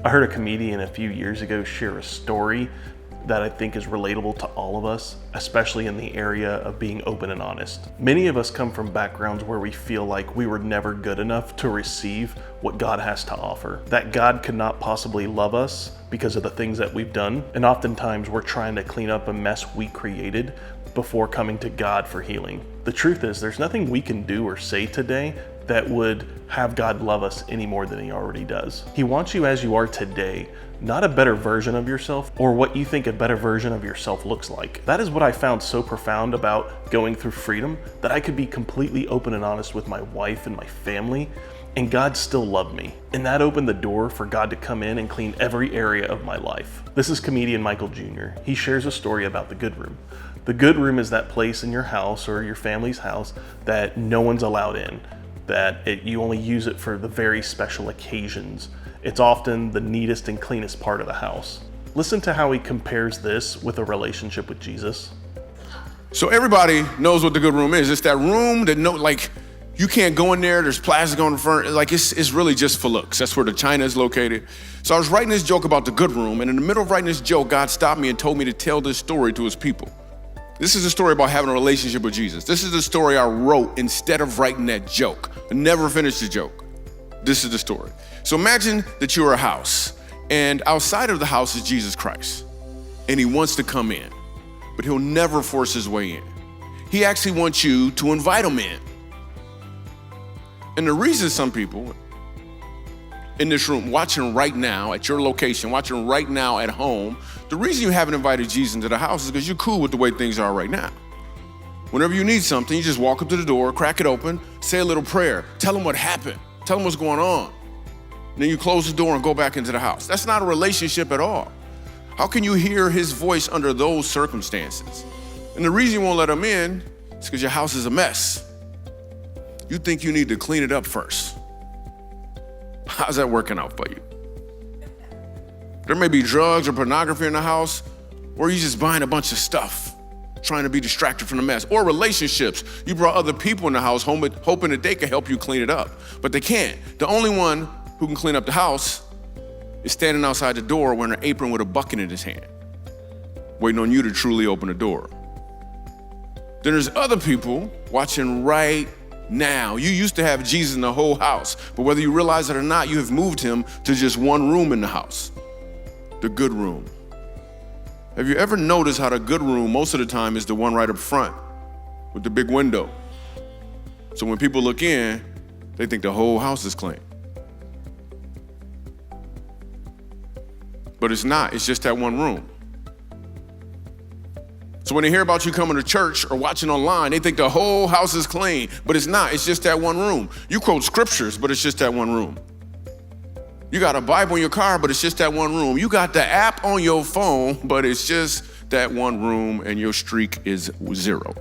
I heard a comedian a few years ago share a story that I think is relatable to all of us, especially in the area of being open and honest. Many of us come from backgrounds where we feel like we were never good enough to receive what God has to offer, that God could not possibly love us because of the things that we've done, and oftentimes we're trying to clean up a mess we created before coming to God for healing. The truth is, there's nothing we can do or say today that would have God love us any more than He already does. He wants you as you are today, not a better version of yourself or what you think a better version of yourself looks like. That is what I found so profound about going through freedom, that I could be completely open and honest with my wife and my family, and God still loved me. And that opened the door for God to come in and clean every area of my life. This is comedian Michael Jr. He shares a story about the good room. The good room is that place in your house or your family's house that no one's allowed in, that you only use it for the very special occasions. It's often the neatest and cleanest part of the house. Listen to how he compares this with a relationship with Jesus. So everybody knows what the good room is. It's that room that you can't go in there. There's plastic on the front. It's really just for looks. That's where the china is located. So I was writing this joke about the good room, and in the middle of writing this joke, God stopped me and told me to tell this story to His people. This is a story about having a relationship with Jesus. This is the story I wrote instead of writing that joke. I never finished the joke. This is the story. So imagine that you're a house, and outside of the house is Jesus Christ, and He wants to come in, but He'll never force His way in. He actually wants you to invite Him in. And the reason some people in this room, watching right now at your location, watching right now at home, the reason you haven't invited Jesus into the house is because you're cool with the way things are right now. Whenever you need something, you just walk up to the door, crack it open, say a little prayer, tell Him what happened, tell Him what's going on. And then you close the door and go back into the house. That's not a relationship at all. How can you hear His voice under those circumstances? And the reason you won't let Him in is because your house is a mess. You think you need to clean it up first. How's that working out for you? There may be drugs or pornography in the house, or you're just buying a bunch of stuff, trying to be distracted from the mess. Or relationships. You brought other people in the house hoping that they can help you clean it up, but they can't. The only one who can clean up the house is standing outside the door wearing an apron with a bucket in his hand, waiting on you to truly open the door. Then there's other people watching right now. You used to have Jesus in the whole house, but whether you realize it or not, you have moved Him to just one room in the house, the good room. Have you ever noticed how the good room most of the time is the one right up front with the big window? So when people look in, they think the whole house is clean. But it's not, it's just that one room. So when they hear about you coming to church or watching online, they think the whole house is clean, but it's not, it's just that one room. You quote scriptures, but it's just that one room. You got a Bible in your car, but it's just that one room. You got the app on your phone, but it's just that one room, and your streak is 0.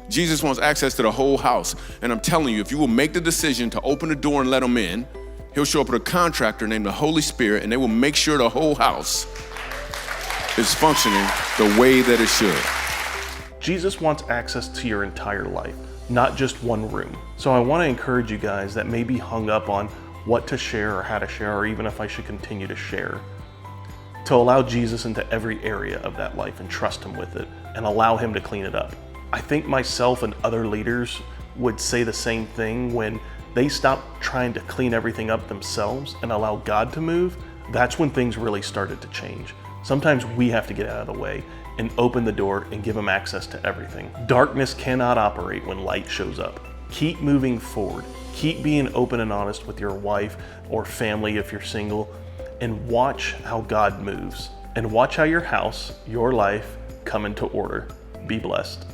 Jesus wants access to the whole house, and I'm telling you, if you will make the decision to open the door and let Him in, He'll show up with a contractor named the Holy Spirit, and they will make sure the whole house is functioning the way that it should. Jesus wants access to your entire life, not just one room. So I want to encourage you guys that may be hung up on what to share or how to share, or even if I should continue to share, to allow Jesus into every area of that life and trust Him with it and allow Him to clean it up. I think myself and other leaders would say the same thing when they stop trying to clean everything up themselves and allow God to move. That's when things really started to change. Sometimes we have to get out of the way and open the door and give Him access to everything. Darkness cannot operate when light shows up. Keep moving forward. Keep being open and honest with your wife or family if you're single, and watch how God moves. And watch how your house, your life, come into order. Be blessed.